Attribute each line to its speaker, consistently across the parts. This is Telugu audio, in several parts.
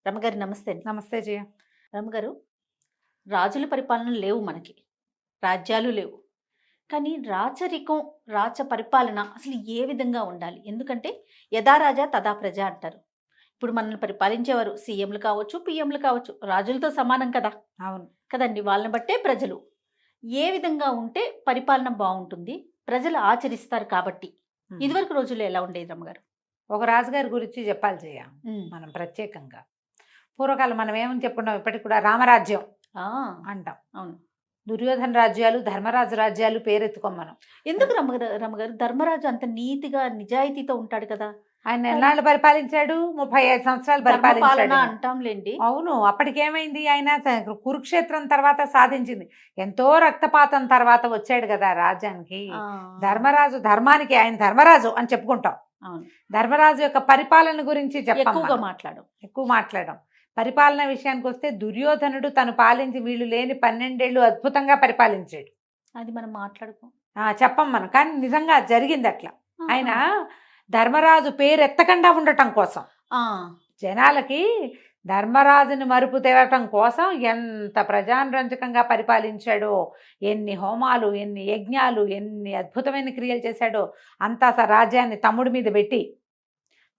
Speaker 1: రమగారు నమస్తే అండి.
Speaker 2: నమస్తే జయ.
Speaker 1: రమగారు, రాజుల పరిపాలన లేవు మనకి. రాజ్యాలు లేవు. కానీ రాచరికం, రాచ పరిపాలన అసలు ఏ విధంగా ఉండాలి? ఎందుకంటే యథా రాజా తథా ప్రజ అంటారు. ఇప్పుడు మనల్ని పరిపాలించేవారు సీఎంలు కావచ్చు, పీఎంలు కావచ్చు. రాజులతో సమానం కదా!
Speaker 2: అవును.
Speaker 1: కదండీ! వాళ్ళని బట్టే ప్రజలు. ఏ విధంగా ఉంటే పరిపాలన బావుంటుంది? ప్రజలు ఆచరిస్తారు కాబట్టి. ఇదివరకు రోజుల్లో ఎలా ఉండేది రమ్మగారు?
Speaker 2: ఒక రాజుగారి గురించి చెప్పాలి జయ.
Speaker 1: హ్మ్.
Speaker 2: మనం ప్రత్యేకంగా పూర్వకాలం మనం ఏమని చెప్పుకున్నాం, ఇప్పటికి కూడా రామరాజ్యం
Speaker 1: ఆ!
Speaker 2: అంటాం.
Speaker 1: అవును.
Speaker 2: దుర్యోధన రాజ్యాలు, ధర్మరాజు రాజ్యాలు పేరెత్తుకోం మనం.
Speaker 1: ఎందుకు రమగారు ధర్మరాజు అంత నీతిగా, నిజాయితీతో ఉంటాడు కదా!
Speaker 2: ఆయన ఎన్నాళ్ళు పరిపాలించాడు? 35 సంవత్సరాలు
Speaker 1: ధర్మపాలన
Speaker 2: పరిపాలించాడు.
Speaker 1: అంటాంలెండి.
Speaker 2: అవును. అప్పటికేమైంది, ఆయన కురుక్షేత్రం తర్వాత సాధించింది. ఎంతో రక్తపాతం తర్వాత వచ్చాడు కదా రాజ్యానికి.
Speaker 1: ఆ!
Speaker 2: ధర్మరాజు ధర్మానికి, ఆయన ధర్మరాజు అని చెప్పుకుంటాం.
Speaker 1: అవును.
Speaker 2: ధర్మరాజు యొక్క పరిపాలన గురించి
Speaker 1: ఎక్కువగా మాట్లాడు.
Speaker 2: ఎక్కువ మాట్లాడడం. పరిపాలన విషయానికి వస్తే దుర్యోధనుడు తను పాలించి వీళ్ళు లేని 12 ఏళ్ళు అద్భుతంగా పరిపాలించాడు.
Speaker 1: అది మనం మాట్లాడుకోం.
Speaker 2: చెప్పం మనం, కానీ నిజంగా జరిగింది అట్లా.
Speaker 1: ఆహా!
Speaker 2: ఆయన ధర్మరాజు పేరు ఎత్తకుండా ఉండటం కోసం,
Speaker 1: ఆ!
Speaker 2: జనాలకి ధర్మరాజుని మరుపు తేవటం కోసం ఎంత ప్రజారంజకంగా పరిపాలించాడో, ఎన్ని హోమాలు, ఎన్ని యజ్ఞాలు, ఎన్ని అద్భుతమైన క్రియలు చేశాడో. అంతా రాజ్యాన్ని తమ్ముడి మీద పెట్టి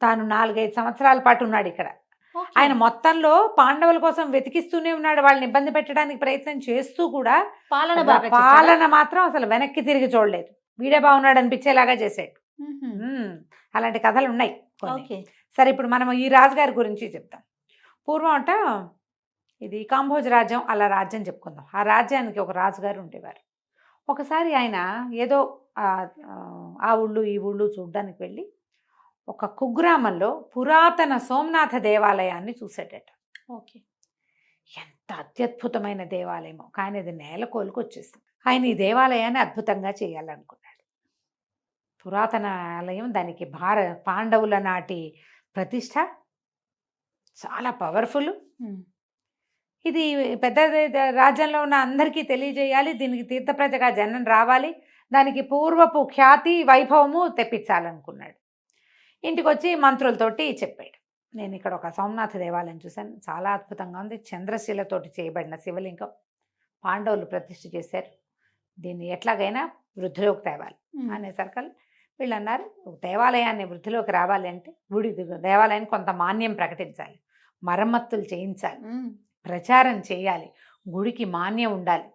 Speaker 2: తాను 4-5 సంవత్సరాల పాటు ఉన్నాడు ఇక్కడ.
Speaker 1: ఓకే.
Speaker 2: ఆయన మొత్తంలో పాండవుల కోసం వెతికిస్తూనే ఉన్నాడు, వాళ్ళని ఇబ్బంది పెట్టడానికి ప్రయత్నం చేస్తూ కూడా.
Speaker 1: పాలన బాగా చేశాడా?
Speaker 2: పాలన మాత్రం అసలు వెనక్కి తిరిగి చూడలేదు. వీడే బాగున్నాడు అనిపించేలాగా చేశాడు.
Speaker 1: హుహు.
Speaker 2: అలాంటి కథలు ఉన్నాయి కొన్ని.
Speaker 1: ఓకే.
Speaker 2: సరే, ఇప్పుడు మనం ఈ రాజుగారి గురించి చెప్తాం. పూర్వం అంట ఇది కాంబోజ్ రాజ్యం, అలా రాజ్యం చెప్పుకుందాం. ఆ రాజ్యానికి ఒక రాజుగారు ఉండేవారు. ఒకసారి ఆయన ఏదో ఆ ఊళ్ళు ఈ ఊళ్ళు చూడ్డానికి వెళ్ళి ఒక కుగ్రామంలో పురాతన సోమనాథ దేవాలయాన్ని చూసాడట.
Speaker 1: ఓకే.
Speaker 2: ఎంత అత్యద్భుతమైన దేవాలయమో, కానీ అది నేల కోలుకొచ్చేసింది. ఆయన ఈ దేవాలయాన్ని అద్భుతంగా చేయాలనుకున్నాడు. పురాతన ఆలయం, దానికి పాండవుల నాటి ప్రతిష్ట, చాలా పవర్ఫుల్.
Speaker 1: హ్మ్.
Speaker 2: ఇది పెద్ద రాజ్యంలో ఉన్న అందరికీ తెలియజేయాలి, దీనికి తీర్థప్రజగా జనం రావాలి, దానికి పూర్వపు ఖ్యాతి వైభవము తెప్పించాలనుకున్నాడు. ఇంటికి వచ్చి మంత్రులతోటి చెప్పాడు, నేను ఇక్కడ ఒక సోమనాథ దేవాలయం చూశాను, చాలా అద్భుతంగా ఉంది, చంద్రశిలతోటి చేయబడిన శివలింగం, పాండవులు ప్రతిష్ఠ చేశారు, దీన్ని ఎట్లాగైనా వృద్ధిలోకి తేవాలి అనేసరికి వీళ్ళు అన్నారు, దేవాలయాన్ని వృద్ధిలోకి రావాలి అంటే దేవాలయాన్ని కొంత మాన్యం ప్రకటించాలి, మరమ్మతులు చేయించాలి, ప్రచారం చేయాలి, గుడికి మాన్యం ఉండాలి,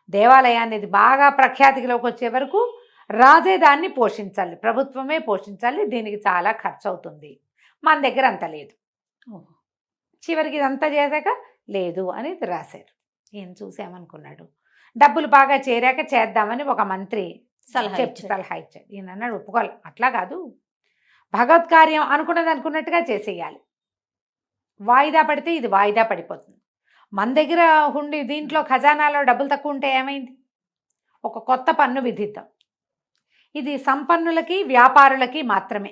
Speaker 2: దేవాలయాన్ని ఇది బాగా ప్రఖ్యాతిలోకి వచ్చే వరకు రాజే దాన్ని పోషించాలి, ప్రభుత్వమే పోషించాలి, దీనికి చాలా ఖర్చు అవుతుంది, మన దగ్గర అంత లేదు. చివరికి ఇదంతా చేశాక లేదు అని రాశారు. ఈయన చూసామనుకున్నాడు, డబ్బులు బాగా చేరాక చేద్దామని ఒక మంత్రి సలహా ఇచ్చాడు. ఈయన అన్నాడు, ఒప్పుకోవాలి, అట్లా కాదు, భగవత్ కార్యం అనుకున్నది అనుకున్నట్టుగా చేసేయాలి, వాయిదా పడితే ఇది వాయిదా పడిపోతుంది, మన దగ్గర హుండి దీంట్లో ఖజానాలో డబ్బులు తక్కువ ఉంటే ఏమైంది, ఒక కొత్త పన్ను విధిద్దాం, ఇది సంపన్నులకి వ్యాపారులకి మాత్రమే,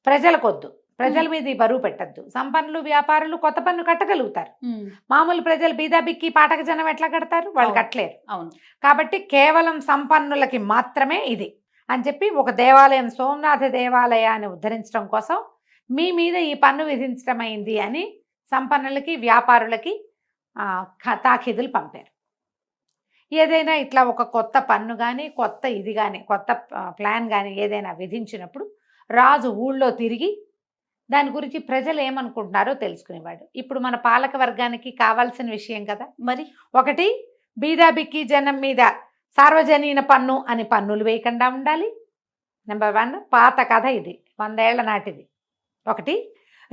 Speaker 2: ప్రజలకొద్దు, ప్రజల మీద ఈ బరువు పెట్టద్దు, సంపన్నులు వ్యాపారులు కొత్త పన్ను కట్టగలుగుతారు, మామూలు ప్రజలు బీదాబిక్కి పాఠక జనం ఎట్లా కడతారు, వాళ్ళు కట్టలేరు.
Speaker 1: అవును. కాబట్టి
Speaker 2: కేవలం సంపన్నులకి మాత్రమే ఇది అని చెప్పి ఒక దేవాలయం, సోమనాథ దేవాలయాన్ని ఉద్ధరించడం కోసం మీ మీద ఈ పన్ను విధించడం అయింది అని సంపన్నులకి వ్యాపారులకి తాఖీదులు పంపారు. ఏదైనా ఇట్లా ఒక కొత్త పన్ను కానీ, కొత్త ఇది కానీ, కొత్త ప్లాన్ కానీ ఏదైనా విధించినప్పుడు రాజు ఊళ్ళో తిరిగి దాని గురించి ప్రజలు ఏమనుకుంటున్నారో తెలుసుకునేవాడు. ఇప్పుడు మన పాలక వర్గానికి కావాల్సిన విషయం కదా మరి. ఒకటి, బీదాబిక్కి జనం మీద సార్వజనీన పన్ను అని పన్నులు వేయకుండా ఉండాలి. నెంబర్ 1, పాత కథ ఇది, 100 ఏళ్ల నాటిది ఒకటి.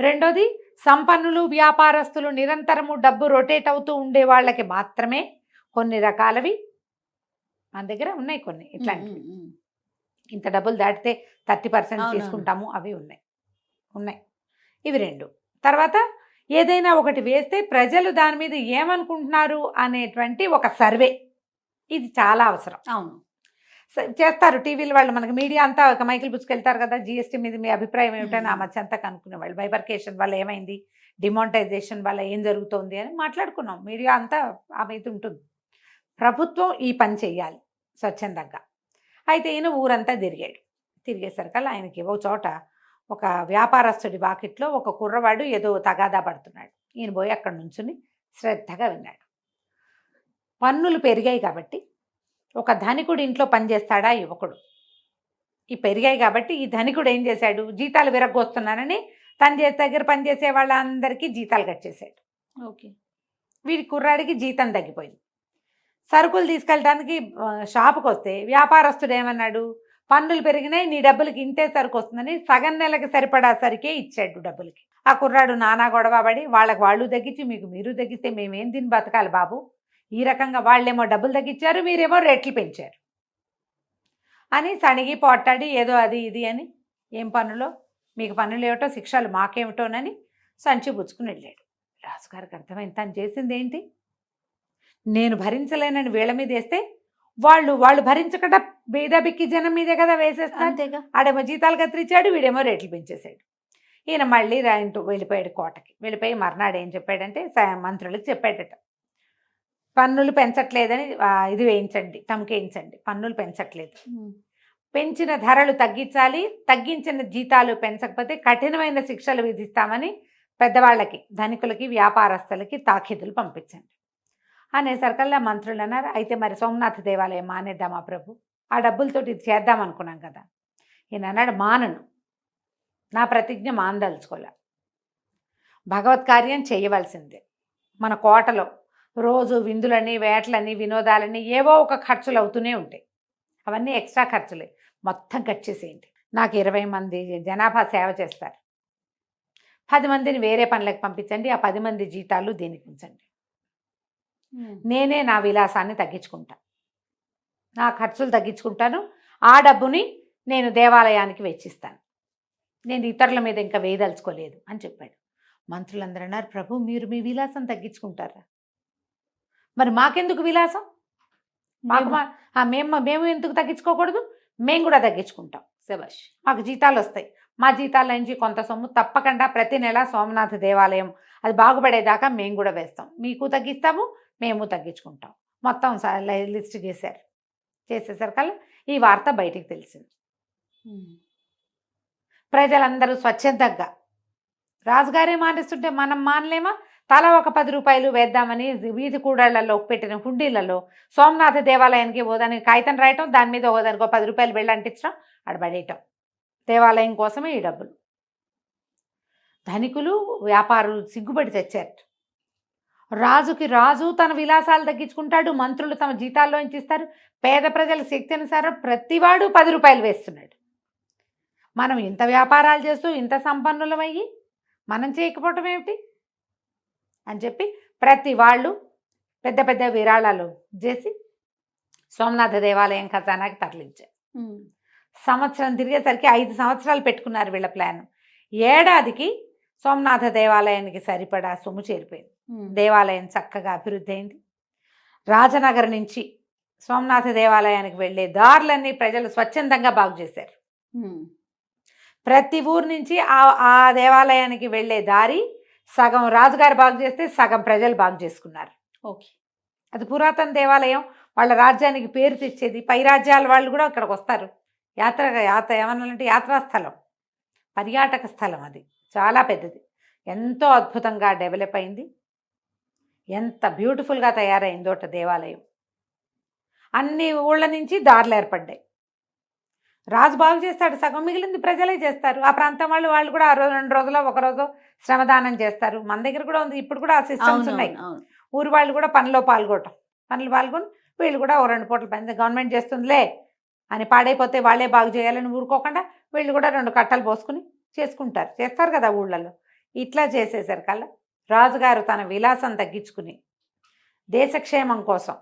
Speaker 2: రెండోది, సంపన్నులు వ్యాపారస్తులు నిరంతరము డబ్బు రొటేట్ అవుతూ ఉండే వాళ్ళకి మాత్రమే కొన్ని రకాలవి, మన దగ్గర ఉన్నాయి కొన్ని ఇట్లాంటివి, ఇంత డబ్బులు దాటితే 30% తీసుకుంటాము, అవి ఉన్నాయి. ఇవి 2. తర్వాత ఏదైనా ఒకటి వేస్తే ప్రజలు దాని మీద ఏమనుకుంటున్నారు అనేటువంటి ఒక సర్వే, ఇది చాలా అవసరం.
Speaker 1: అవును,
Speaker 2: చేస్తారు టీవీలు వాళ్ళు, మనకి మీడియా అంతా ఒక మైకిల్ పుచ్చుకెళ్తారు కదా, జీఎస్టీ మీద మీ అభిప్రాయం ఏమిటని ఆ మధ్య అంతా కనుక్కునేవాళ్ళు. బైబర్కేషన్ వల్ల ఏమైంది, డిమానిటైజేషన్ వల్ల ఏం జరుగుతుంది అని మాట్లాడుకున్నాం. మీడియా అంతా ఆ మీద ఉంటుంది. ప్రభుత్వం ఈ పని చెయ్యాలి స్వచ్ఛందంగా. అయితే ఈయన ఊరంతా తిరిగాడు. తిరిగేసరికల్లా ఆయనకి ఒక చోట ఒక వ్యాపారస్తుడి వాకిట్లో ఒక కుర్రవాడు ఏదో తగాదా పడుతున్నాడు. ఈయన పోయి అక్కడ నుంచుని శ్రద్ధగా విన్నాడు. పన్నులు పెరిగాయి కాబట్టి ఒక ధనికుడు ఇంట్లో పనిచేస్తాడా యువకుడు, ఈ పెరిగాయి కాబట్టి ఈ ధనికుడు ఏం చేశాడు, జీతాలు విరగ్గొస్తున్నానని తన దగ్గర పనిచేసే వాళ్ళందరికీ జీతాలు కట్ చేశాడు.
Speaker 1: ఓకే.
Speaker 2: వీడి కుర్రాడికి జీతం తగ్గిపోయింది. సరుకులు తీసుకెళ్ళడానికి షాపుకి వస్తే వ్యాపారస్తుడు ఏమన్నాడు, పన్నులు పెరిగినాయి, నీ డబ్బులకి ఇంతే సరుకు వస్తుందని సగం నెలకి సరిపడా సరికే ఇచ్చాడు డబ్బులకి. ఆ కుర్రాడు నానా గొడవ పడి వాళ్ళకి వాళ్ళు తగ్గించి మీకు మీరు తగ్గిస్తే మేమేం తిని బతకాలి బాబు, ఈ రకంగా వాళ్ళేమో డబ్బులు తగ్గించారు, మీరేమో రేట్లు పెంచారు అని సణిగి పోట్టాడి ఏదో అది ఇది అని, ఏం పన్నులో మీకు పన్నులు ఏమిటో శిక్షలు మాకేమిటోనని సంచి పుచ్చుకుని వెళ్ళాడు. రాజుగారికి అర్థమైంది తను చేసింది ఏంటి, నేను భరించలేనని వీళ్ళ మీద వేస్తే వాళ్ళు భరించకుండా బీదబిక్కి జనం మీదే కదా వేసేస్తారు.
Speaker 1: అంతేగా.
Speaker 2: ఆడేమో జీతాలు కత్తిరించాడు, వీడేమో రేట్లు పెంచేశాడు. ఈయన మళ్ళీ ఇంటూ వెళ్ళిపోయాడు కోటకి. వెళ్ళిపోయి మర్నాడు ఏం చెప్పాడంటే మంత్రులకు చెప్పాడట, పన్నులు పెంచట్లేదని ఇది వేయించండి, టమ్కేయించండి, పన్నులు పెంచట్లేదు, పెంచిన ధరలు తగ్గించాలి, తగ్గించిన జీతాలు పెంచకపోతే కఠినమైన శిక్షలు విధిస్తామని పెద్దవాళ్ళకి, ధనికులకి, వ్యాపారస్తులకి తాఖీదులు పంపించండి అనేసరికల్లా మంత్రులు అన్నారు, అయితే మరి సోమనాథ దేవాలయం మానేద్దామా ప్రభు, ఆ డబ్బులతోటి ఇది చేద్దాం అనుకున్నాం కదా. ఈయన అన్నాడు, మానను, నా ప్రతిజ్ఞ మానదలుచుకోలే, భగవత్ కార్యం చేయవలసిందే. మన కోటలో రోజు విందులని, వేటలని, వినోదాలని ఏవో ఒక ఖర్చులు అవుతూనే ఉంటాయి, అవన్నీ ఎక్స్ట్రా ఖర్చులే, మొత్తం కట్ చేసేయండి. నాకు 20 మంది జనాభా సేవ చేస్తారు, 10 మందిని వేరే పనులకు పంపించండి, ఆ 10 మంది జీతాలు దీనికి ఉంచండి, నేనే నా విలాసాన్ని తగ్గించుకుంటా, నా ఖర్చులు తగ్గించుకుంటాను, ఆ డబ్బుని నేను దేవాలయానికి వెచ్చిస్తాను, నేను ఇతరుల మీద ఇంకా వేయదలుచుకోలేదు అని చెప్పాడు. మంత్రులందరూ అన్నారు, ప్రభు మీరు మీ విలాసం తగ్గించుకుంటారా, మరి మాకెందుకు విలాసం, మేము ఎందుకు తగ్గించుకోకూడదు, మేము కూడా తగ్గించుకుంటాం,
Speaker 1: శభాష్,
Speaker 2: మాకు జీతాలు వస్తాయి, మా జీతాల నుంచి కొంత సొమ్ము తప్పకుండా ప్రతి నెల సోమనాథ దేవాలయం అది బాగుపడేదాకా మేము కూడా వేస్తాం, మీకు తగ్గిస్తాము, మేము తగ్గించుకుంటాం. మొత్తం లిస్ట్ చేశారు. చేసేసరికల్లా ఈ వార్త బయటికి తెలిసింది. ప్రజలందరూ స్వచ్ఛందంగా రాజుగారే మానేస్తుంటే మనం మానలేమా, తల ఒక 10 రూపాయలు వేద్దామని వీధి కూడళ్లలో పెట్టిన హుండీలలో సోమనాథ దేవాలయానికి ఓదానికి కాగితం రాయటం, దాని మీద ఓదానికి 10 రూపాయలు వెళ్ళి అంటించడం, అడబడేయటం, దేవాలయం కోసమే ఈ డబ్బులు. ధనికులు, వ్యాపారులు సిగ్గుపడి తెచ్చారు. రాజుకి రాజు తన విలాసాలు తగ్గించుకుంటాడు, మంత్రులు తమ జీతాల్లోంచి ఇస్తారు, పేద ప్రజల శక్తి అనుసారం ప్రతివాడు 10 రూపాయలు వేస్తున్నాడు. మనం ఇంత వ్యాపారాలు చేస్తూ ఇంత సంపన్నులమయ్యి మనం చేయకపోవటం ఏమిటి అని చెప్పి ప్రతి వాళ్ళు పెద్ద పెద్ద విరాళాలు చేసి సోమనాథ దేవాలయం ఖజానాకి తరలించారు. సంవత్సరం తిరిగేసరికి 5 సంవత్సరాలు పెట్టుకున్నారు వీళ్ళ ప్లాన్. ఏడాదికి సోమనాథ దేవాలయానికి సరిపడా సొమ్ము చేరిపోయింది. దేవాలయం చక్కగా అభివృద్ధి అయింది. రాజనగర్ నుంచి సోమనాథ దేవాలయానికి వెళ్ళే దారులన్నీ ప్రజలు స్వచ్ఛందంగా బాగు చేశారు. ప్రతి ఊరు నుంచి ఆ దేవాలయానికి వెళ్ళే దారి సగం రాజుగారు బాగు చేస్తే సగం ప్రజలు బాగు చేసుకున్నారు.
Speaker 1: ఓకే.
Speaker 2: అది పురాతన దేవాలయం, వాళ్ళ రాజ్యానికి పేరు తెచ్చేది. పై రాజ్యాల వాళ్ళు కూడా అక్కడికి వస్తారు. ఏమన్నారంటే యాత్రాస్థలం, పర్యాటక స్థలం, అది చాలా పెద్దది, ఎంతో అద్భుతంగా డెవలప్ అయింది, ఎంత బ్యూటిఫుల్గా తయారైందోట దేవాలయం. అన్ని ఊళ్ళ నుంచి దారులు ఏర్పడ్డాయి. రాజు బాగు చేస్తాడు, సగం మిగిలింది ప్రజలే చేస్తారు. ఆ ప్రాంతం వాళ్ళు కూడా 2 రోజులో 1 రోజు శ్రమదానం చేస్తారు. మన దగ్గర కూడా ఉంది, ఇప్పుడు కూడా ఆ సిస్టమ్స్ ఉన్నాయి. ఊరి వాళ్ళు కూడా పనులు పాల్గొని వీళ్ళు కూడా 2 పూటల పని గవర్నమెంట్ చేస్తుందిలే అని పాడైపోతే వాళ్ళే బాగు చేయాలని ఊరుకోకుండా వీళ్ళు కూడా 2 కట్టలు పోసుకుని చేస్తారు కదా ఊళ్ళలో. ఇట్లా చేసేసరికల్లా రాజుగారు తన విలాసం తగ్గించుకుని దేశక్షేమం కోసం,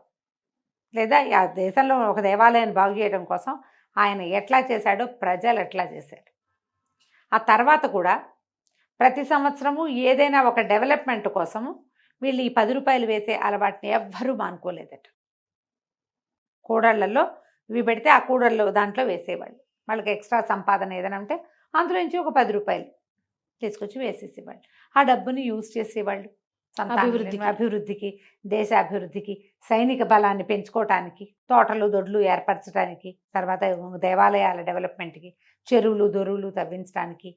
Speaker 2: లేదా ఆ దేశంలో ఒక దేవాలయాన్ని బాగు చేయడం కోసం ఆయన ఎట్లా చేశాడో ప్రజలు ఎట్లా చేశారు. ఆ తర్వాత కూడా ప్రతి సంవత్సరము ఏదైనా ఒక డెవలప్మెంట్ కోసము వీళ్ళు ఈ 10 రూపాయలు వేసే అలవాటుని ఎవ్వరూ మానుకోలేదట. కూడళ్లలో ఇవి పెడితే ఆ కూడళ్ళు దాంట్లో వేసేవాళ్ళు. వాళ్ళకి ఎక్స్ట్రా సంపాదన ఏదైనా ఉంటే అందులో నుంచి ఒక 10 రూపాయలు తీసుకొచ్చి వేసేసేవాళ్ళు. ఆ డబ్బుని యూజ్ చేసేవాళ్ళు అభివృద్ధికి, దేశ అభివృద్ధికి, సైనిక బలాన్ని పెంచుకోవటానికి, తోటలు దొడ్లు ఏర్పరచడానికి, తర్వాత దేవాలయాల డెవలప్మెంట్కి, చెరువులు దొరువులు తవ్వించడానికి,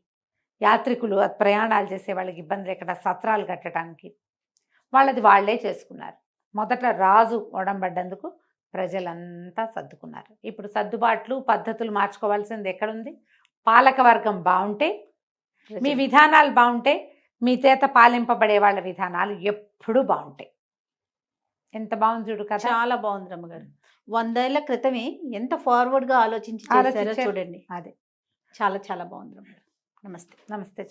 Speaker 2: యాత్రికులు ప్రయాణాలు చేసే వాళ్ళకి ఇబ్బంది లేకుండా సత్రాలు కట్టడానికి వాళ్ళది వాళ్ళే చేసుకున్నారు. మొదట రాజు ఒడంబడ్డందుకు ప్రజలంతా సర్దుకున్నారు. ఇప్పుడు సర్దుబాట్లు పద్ధతులు మార్చుకోవాల్సింది ఎక్కడుంది? పాలక వర్గం బాగుంటే, మీ విధానాలు బాగుంటే, మీ చేత పాలింపబడే వాళ్ళ విధానాలు ఎప్పుడూ బాగుంటాయి. ఎంత బాగుంది చూడు కదా.
Speaker 1: చాలా బాగుంది రమ్మగారు. 100 ఏళ్ల క్రితమే ఎంత ఫార్వర్డ్ గా ఆలోచించి చేశారో
Speaker 2: ఆలోచించారు.
Speaker 1: చూడండి.
Speaker 2: అదే
Speaker 1: చాలా చాలా బాగుంది రమ్మగారు. నమస్తే.
Speaker 2: నమస్తే.